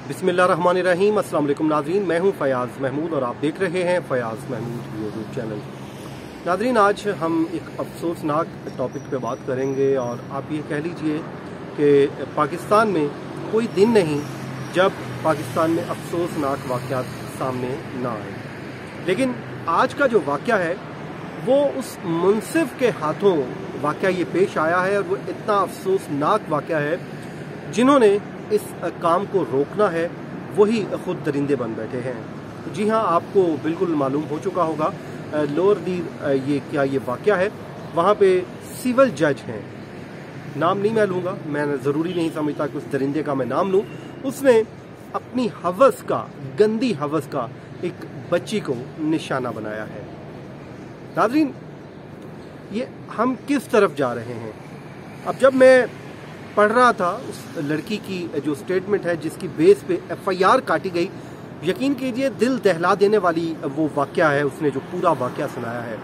बिस्मिल्लाहिर्रहमानिर्रहीम। अस्सलाम वालेकुम नाज़रीन, मैं हूं फ़याज़ महमूद और आप देख रहे हैं फ़याज़ महमूद यूट्यूब चैनल। नाज़रीन, आज हम एक अफसोसनाक टॉपिक पे बात करेंगे और आप ये कह लीजिए कि पाकिस्तान में कोई दिन नहीं जब पाकिस्तान में अफसोसनाक वाक़यात सामने ना आए, लेकिन आज का जो वाक़या है वो उस मुनसिफ के हाथों वाक़या ये पेश आया है और वो इतना अफसोसनाक वाक़या है, जिन्होंने इस काम को रोकना है वही खुद दरिंदे बन बैठे हैं। जी हाँ, आपको बिल्कुल मालूम हो चुका होगा लोअर दीर ये वाक़या है, वहाँ पे सिविल जज हैं, नाम नहीं मैं लूँगा, मैं ज़रूरी नहीं समझता कि उस दरिंदे का मैं नाम लूँ। उसने अपनी हवस का, गंदी हवस का एक बच्ची को निशाना बनाया है। नाज़रीन, ये हम किस तरफ जा रहे हैं? अब जब मैं पढ़ रहा था उस लड़की की जो स्टेटमेंट है जिसकी बेस पे एफआईआर काटी गई, यकीन कीजिए दिल दहला देने वाली वो वाक़या है। उसने जो पूरा वाक़या सुनाया है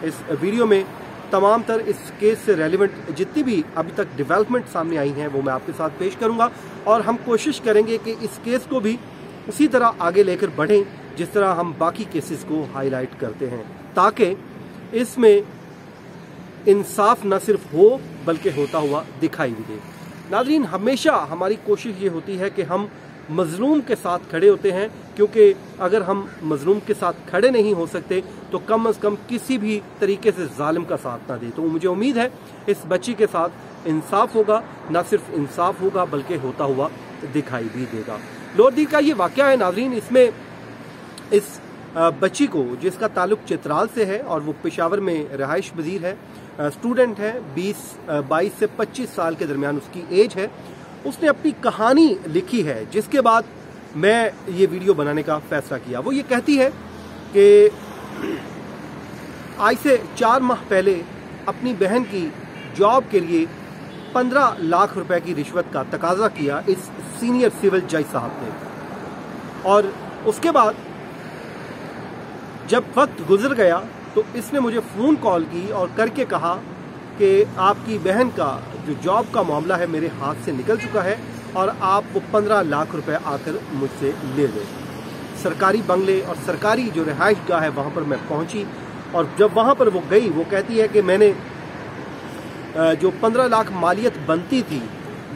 इस वीडियो में, तमाम तर इस केस से रेलिवेंट जितनी भी अभी तक डेवलपमेंट सामने आई हैं वो मैं आपके साथ पेश करूंगा और हम कोशिश करेंगे कि इस केस को भी उसी तरह आगे लेकर बढ़ें जिस तरह हम बाकी केसेस को हाईलाइट करते हैं, ताकि इसमें इंसाफ न सिर्फ हो बल्कि होता हुआ दिखाई भी दे। नाज़रीन, हमेशा हमारी कोशिश ये होती है कि हम मजलूम के साथ खड़े होते हैं, क्योंकि अगर हम मजलूम के साथ खड़े नहीं हो सकते तो कम से कम किसी भी तरीके से जालिम का साथ ना दे। तो मुझे उम्मीद है इस बच्ची के साथ इंसाफ होगा, ना सिर्फ इंसाफ होगा बल्कि होता हुआ दिखाई भी देगा। लोअर दीर का ये वाक़या है नाज़रीन, इसमें इस बच्ची को जिसका ताल्लुक चित्राल से है और वो पेशावर में रहाइश पजीर है, स्टूडेंट है, 22 से 25 साल के दरमियान उसकी एज है। उसने अपनी कहानी लिखी है जिसके बाद मैं ये वीडियो बनाने का फैसला किया। वो ये कहती है कि आज से 4 माह पहले अपनी बहन की जॉब के लिए 15 लाख रुपए की रिश्वत का तकाजा किया इस सीनियर सिविल जज साहब ने, और उसके बाद जब वक्त गुजर गया तो इसने मुझे फ़ोन कॉल की और करके कहा कि आपकी बहन का जो जॉब का मामला है मेरे हाथ से निकल चुका है और आप वो 15 लाख रुपए आकर मुझसे ले लें। सरकारी बंगले और सरकारी जो रिहाइश गाह है वहाँ पर मैं पहुँची और जब वहाँ पर वो गई, वो कहती है कि मैंने जो 15 लाख मालियत बनती थी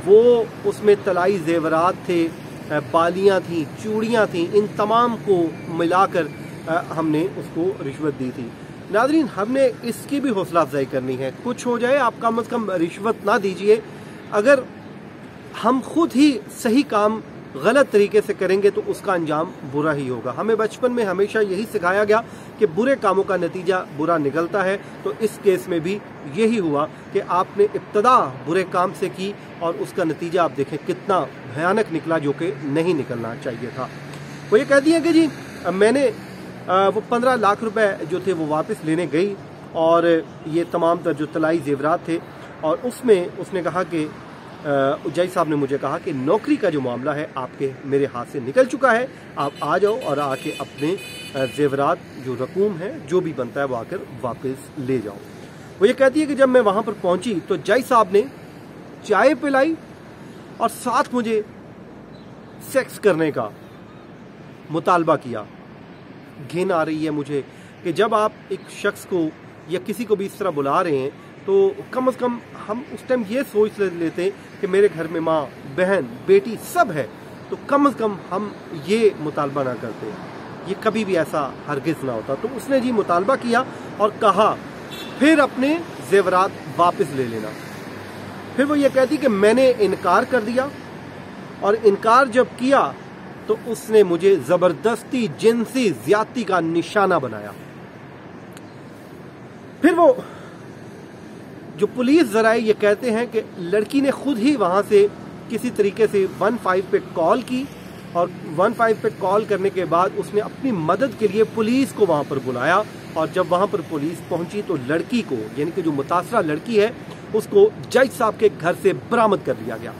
वो उसमें तलाई जेवरात थे, बालियाँ थी, चूड़ियाँ थी, इन तमाम को मिलाकर हमने उसको रिश्वत दी थी। नाज़रीन, हमने इसकी भी हौसला अफजाई करनी है, कुछ हो जाए आप कम से कम रिश्वत ना दीजिए। अगर हम खुद ही सही काम गलत तरीके से करेंगे तो उसका अंजाम बुरा ही होगा। हमें बचपन में हमेशा यही सिखाया गया कि बुरे कामों का नतीजा बुरा निकलता है, तो इस केस में भी यही हुआ कि आपने इब्तदा बुरे काम से की और उसका नतीजा आप देखें कितना भयानक निकला, जो कि नहीं निकलना चाहिए था। वो ये कहती है कि जी मैंने वो 15 लाख रुपए जो थे वो वापस लेने गई और ये तमाम तर जो तलाई जेवरात थे, और उसमें उसने कहा कि जज साहब ने मुझे कहा कि नौकरी का जो मामला है आपके मेरे हाथ से निकल चुका है, आप आ जाओ और आके अपने जेवरात जो रकूम है जो भी बनता है वो आकर वापस ले जाओ। वो ये कहती है कि जब मैं वहाँ पर पहुँची तो जज साहब ने चाय पिलाई और साथ मुझे सेक्स करने का मुतालबा किया। घिन आ रही है मुझे कि जब आप एक शख्स को या किसी को भी इस तरह बुला रहे हैं तो कम से कम हम उस टाइम ये सोच लेते हैं कि मेरे घर में माँ, बहन, बेटी सब है, तो कम से कम हम ये मुतालबा ना करते, ये कभी भी ऐसा हरगिज़ ना होता। तो उसने जी मुतालबा किया और कहा फिर अपने जेवरात वापस ले लेना। फिर वो ये कहती कि मैंने इनकार कर दिया और इनकार जब किया तो उसने मुझे जबरदस्ती जिनसी ज्यादती का निशाना बनाया। फिर वो जो पुलिस जराए ये कहते हैं कि लड़की ने खुद ही वहां से किसी तरीके से 15 पे कॉल की और 15 पे कॉल करने के बाद उसने अपनी मदद के लिए पुलिस को वहां पर बुलाया, और जब वहां पर पुलिस पहुंची तो लड़की को, यानी कि जो मुतासरा लड़की है, उसको जज साहब के घर से बरामद कर लिया गया।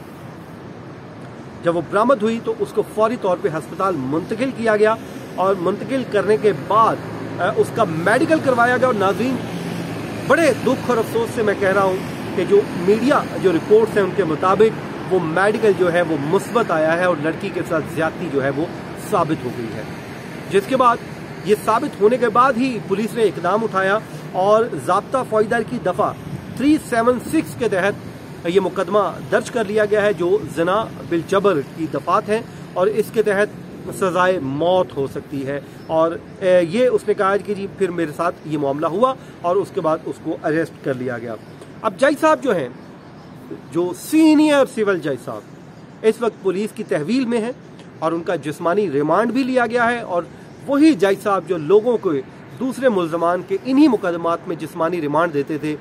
जब वो बरामद हुई तो उसको फौरी तौर पे अस्पताल मुंतकिल किया गया और मुंतकिल करने के बाद उसका मेडिकल करवाया गया। और नाज़रीन, बड़े दुख और अफसोस से मैं कह रहा हूँ कि जो मीडिया जो रिपोर्ट्स हैं उनके मुताबिक वो मेडिकल जो है वो मुस्बत आया है और लड़की के साथ ज्यादती जो है वो साबित हो गई है, जिसके बाद ये साबित होने के बाद ही पुलिस ने इकदाम उठाया और ज़ाब्ता फौजदारी की दफ़ा 376 के तहत ये मुकदमा दर्ज कर लिया गया है, जो ज़िना बिल जबर की दफात हैं और इसके तहत सजाए मौत हो सकती है। और ये उसने कहा कि जी फिर मेरे साथ ये मामला हुआ और उसके बाद उसको अरेस्ट कर लिया गया। अब जज साहब जो हैं, जो सीनियर सिविल जज साहब, इस वक्त पुलिस की तहवील में हैं और उनका जिस्मानी रिमांड भी लिया गया है। और वही जज साहब जो लोगों को दूसरे मुल्ज़मान के इन्हीं मुकदमात में जिस्मानी रिमांड देते थे,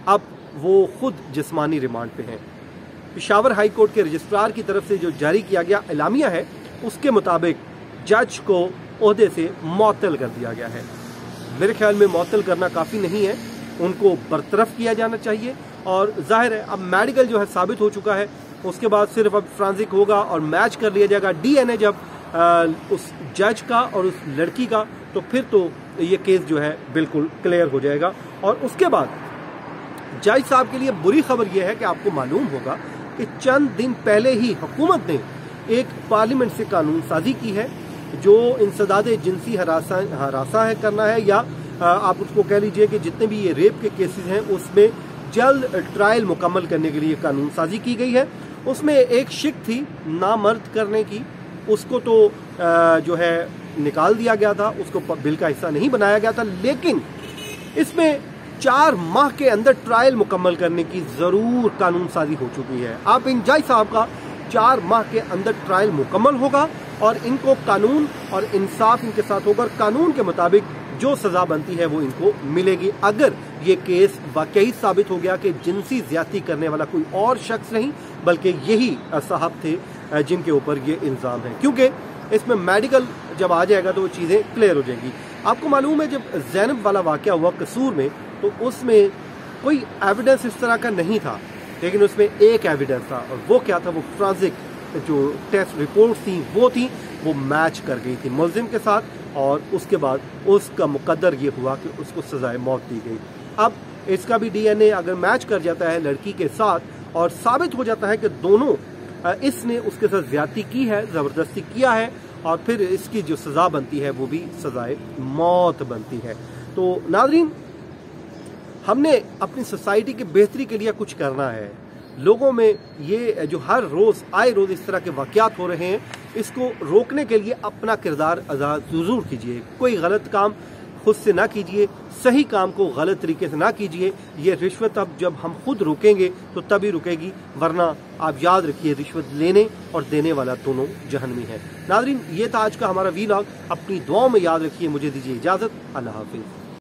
अब वो खुद जिस्मानी रिमांड पे हैं। पेशावर हाई कोर्ट के रजिस्ट्रार की तरफ से जो जारी किया गया एलामिया है, उसके मुताबिक जज को ओहदे से मुअत्तल कर दिया गया है। मेरे ख्याल में मुअत्तल करना काफ़ी नहीं है, उनको बरतरफ किया जाना चाहिए। और जाहिर है अब मेडिकल जो है साबित हो चुका है, उसके बाद सिर्फ अब फ्रांसिक होगा और मैच कर लिया जाएगा DNA जब उस जज का और उस लड़की का, तो फिर तो ये केस जो है बिल्कुल क्लियर हो जाएगा। और उसके बाद जज साहब के लिए बुरी खबर यह है कि आपको मालूम होगा कि चंद दिन पहले ही हुकूमत ने एक पार्लियामेंट से कानून साजी की है जो इंसदाद जिनसी हरासा है करना है, या आप उसको कह लीजिए कि जितने भी ये रेप के केसेस हैं उसमें जल्द ट्रायल मुकम्मल करने के लिए कानून साजी की गई है। उसमें एक शिक थी नामर्द करने की, उसको तो जो है निकाल दिया गया था, उसको बिल का हिस्सा नहीं बनाया गया था, लेकिन इसमें 4 माह के अंदर ट्रायल मुकम्मल करने की जरूर कानून साजी हो चुकी है। आप इन जज साहब का 4 माह के अंदर ट्रायल मुकम्मल होगा और इनको कानून और इंसाफ इनके साथ होगा, कानून के मुताबिक जो सजा बनती है वो इनको मिलेगी। अगर ये केस वाकई साबित हो गया कि जिनसी ज्यादती करने वाला कोई और शख्स नहीं बल्कि यही साहब थे जिनके ऊपर ये इल्जाम है, क्योंकि इसमें मेडिकल जब आ जाएगा तो वो चीजें क्लियर हो जाएंगी। आपको मालूम है जब ज़ैनब वाला वाकया हुआ कसूर में, तो उसमें कोई एविडेंस इस तरह का नहीं था, लेकिन उसमें एक एविडेंस था और वो क्या था, वो फ्रांसिक जो टेस्ट रिपोर्ट थी वो मैच कर गई थी मुल्जिम के साथ, और उसके बाद उसका मुकद्दर ये हुआ कि उसको सजाए मौत दी गई। अब इसका भी DNA अगर मैच कर जाता है लड़की के साथ और साबित हो जाता है कि दोनों इसने उसके साथ ज्यादती की है, जबरदस्ती किया है, और फिर इसकी जो सजा बनती है वो भी सजाए मौत बनती है। तो नाज़रीन, हमने अपनी सोसाइटी की बेहतरी के लिए कुछ करना है। लोगों में ये जो हर रोज़ आए रोज़ इस तरह के वाक़यात हो रहे हैं, इसको रोकने के लिए अपना किरदार अदा ज़रूर कीजिए। कोई गलत काम खुद से ना कीजिए, सही काम को गलत तरीके से ना कीजिए। ये रिश्वत अब जब हम खुद रोकेंगे तो तभी रुकेगी, वरना आप याद रखिए रिश्वत लेने और देने वाला दोनों जहन्नमी है। नाज़रीन, ये था आज का हमारा वीलॉग। अपनी दुआओं में याद रखिए। मुझे दीजिए इजाज़त। अल्लाह हाफिज़।